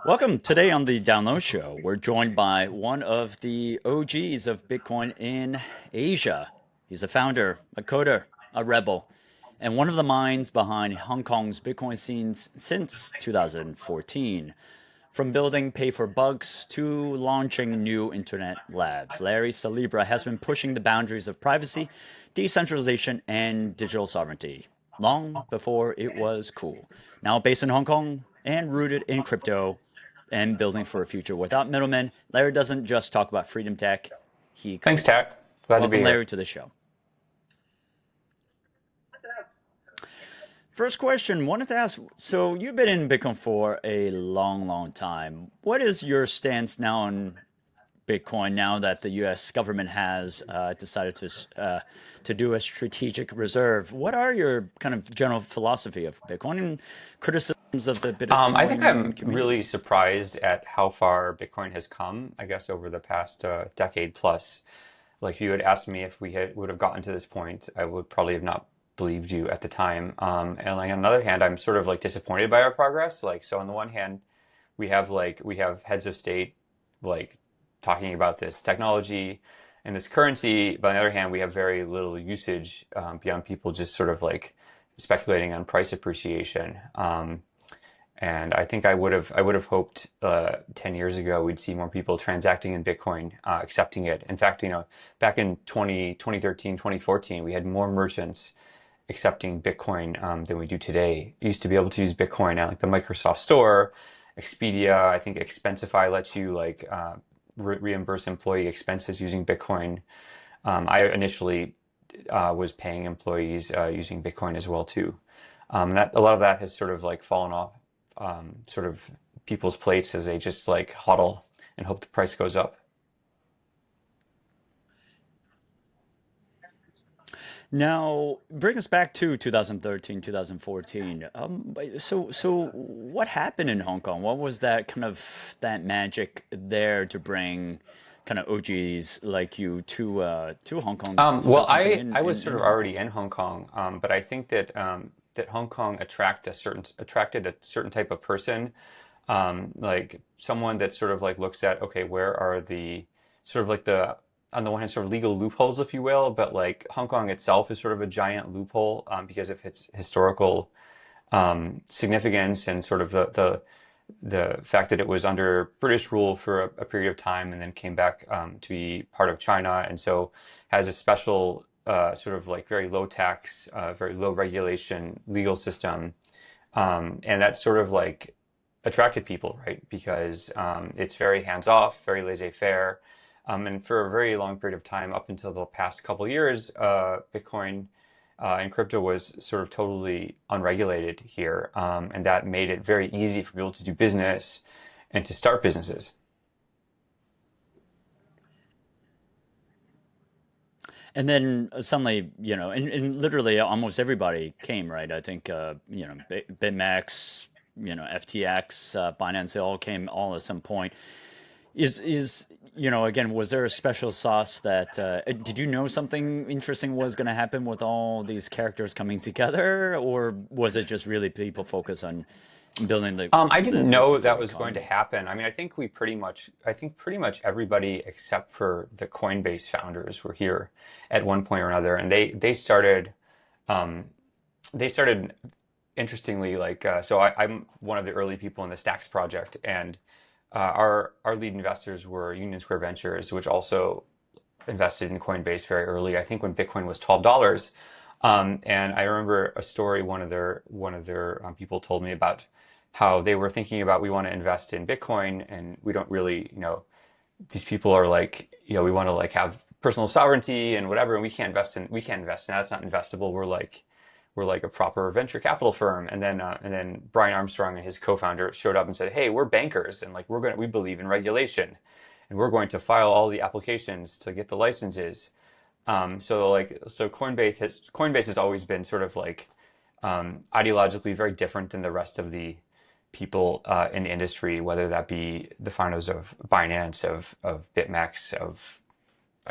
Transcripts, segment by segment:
Welcome. Today on the Download Show, we're joined by one of the OGs of Bitcoin in Asia. He's a founder, a coder, a rebel, and one of the minds behind Hong Kong's Bitcoin scenes since 2014. From building pay for bugs to launching new internet labs, Larry Salibra has been pushing the boundaries of privacy, decentralization, and digital sovereignty long before it was cool. Now based in Hong Kong and rooted in crypto and building for a future without middlemen, Larry doesn't just talk about freedom tech, he Thanks, creates it. Tack. Glad to be Welcome, here. Larry, to the show. First question, wanted to ask, so you've been in Bitcoin for a long, long time. What is your stance now on Bitcoin now that the U.S. government has decided to do a strategic reserve? What are your kind of general philosophy of Bitcoin and criticisms of the I think I'm Bitcoin really community? surprised at how far Bitcoin has come, I guess, over the past decade plus. Like, if you had asked me if would have gotten to this point, I would probably have not believed you at the time. And like on the other hand, I'm sort of like disappointed by our progress. Like, so on the one hand, we have heads of state like talking about this technology and this currency. But on the other hand, we have very little usage beyond people just sort of like speculating on price appreciation. And I think I would have hoped 10 years ago we'd see more people transacting in Bitcoin, accepting it. In fact, back in 2013, 2014, we had more merchants accepting Bitcoin than we do today. You used to be able to use Bitcoin at like the Microsoft Store, Expedia. I think Expensify lets you like reimburse employee expenses using Bitcoin. I initially was paying employees using Bitcoin as well too. That a lot of that has sort of like fallen off sort of people's plates as they just like hodl and hope the price goes up. Now, bring us back to 2013, 2014. So what happened in Hong Kong? What was that kind of that magic there to bring kind of OGs like you to Hong Kong to Well, build something I was sort in of Hong already Kong? in Hong Kong, but I think that that Hong Kong attracted a certain type of person, like someone that sort of like looks at, okay, where are the sort of like the on the one hand sort of legal loopholes, if you will, but like Hong Kong itself is sort of a giant loophole because of its historical significance and sort of the fact that it was under British rule for a period of time and then came back to be part of China, and so has a special sort of like very low tax, very low regulation legal system, and that sort of like attracted people, right? Because it's very hands off, very laissez-faire, and for a very long period of time, up until the past couple of years, Bitcoin and crypto was sort of totally unregulated here, and that made it very easy for people to do business and to start businesses. And then suddenly, and literally almost everybody came, right? I think, BitMEX, FTX, Binance, they all came all at some point. Is again, was there a special sauce that did you know something interesting was going to happen with all these characters coming together, or was it just really people focus on building I didn't the know that crypto was going to economy? happen. I mean, I think pretty much everybody except for the Coinbase founders were here at one point or another, and um, they started interestingly like I'm one of the early people in the Stacks project, and our lead investors were Union Square Ventures, which also invested in Coinbase very early. I think when Bitcoin was $12. And I remember a story one of their people told me about how they were thinking about, we want to invest in Bitcoin and we don't really, these people are like, we want to like have personal sovereignty and whatever, and we can't invest in that's not investable. We're like a proper venture capital firm. And then Brian Armstrong and his co-founder showed up and said, "Hey, we're bankers, and like we believe in regulation, and we're going to file all the applications to get the licenses." So Coinbase has always been sort of like ideologically very different than the rest of the people in the industry, whether that be the founders of Binance, of BitMEX, of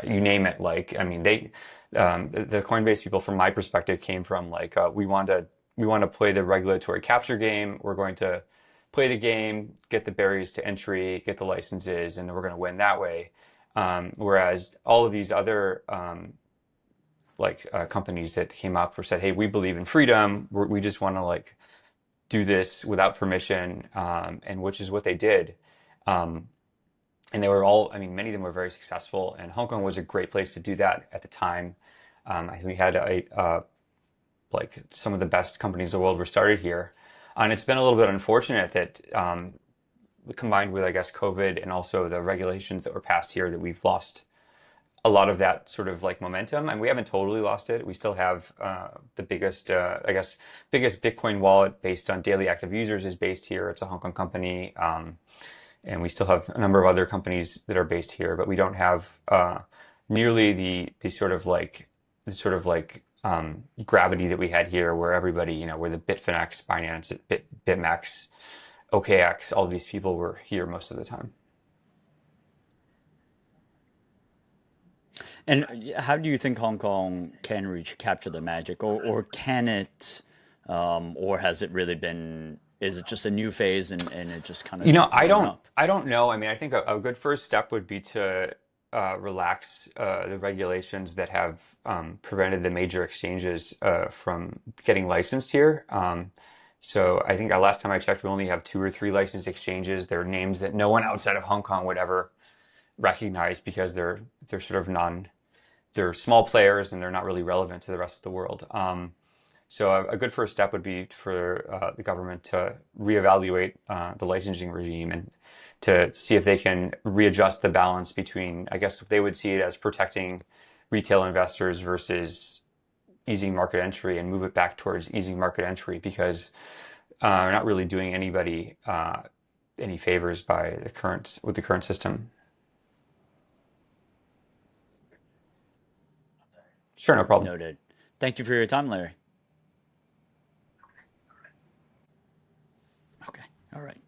you name it. Like, I mean, the Coinbase people, from my perspective, came from like we want to play the regulatory capture game. We're going to play the game, get the barriers to entry, get the licenses, and we're going to win that way. Whereas all of these other companies that came up were said, hey, we believe in freedom. We just want to like do this without permission, and which is what they did. Um, and they were all, I mean, many of them were very successful, and Hong Kong was a great place to do that at the time. I think we had like some of the best companies in the world were started here. And it's been a little bit unfortunate that combined with, I guess, COVID and also the regulations that were passed here, that we've lost a lot of that sort of like momentum. And we haven't totally lost it. We still have the biggest, I guess, biggest Bitcoin wallet based on daily active users is based here. It's a Hong Kong company. And we still have a number of other companies that are based here, but we don't have nearly the sort of like gravity that we had here, where everybody, you know, where the Bitfinex, Binance, BitMEX, OKX, all these people were here most of the time. And how do you think Hong Kong can reach capture the magic, or can it, or has it really been? Is it just a new phase and it just kind You of know, blown up? I don't know. I mean, I think a good first step would be to relax the regulations that have prevented the major exchanges from getting licensed here. So I think last time I checked, we only have two or three licensed exchanges. They're names that no one outside of Hong Kong would ever recognize because they're sort of they're small players and they're not really relevant to the rest of the world. So a good first step would be for the government to reevaluate the licensing regime and to see if they can readjust the balance between, I guess they would see it as protecting retail investors versus easing market entry, and move it back towards easing market entry, because we're not really doing anybody any favors by the current system. Sure, no problem. Noted. Thank you for your time, Larry. Okay. All right.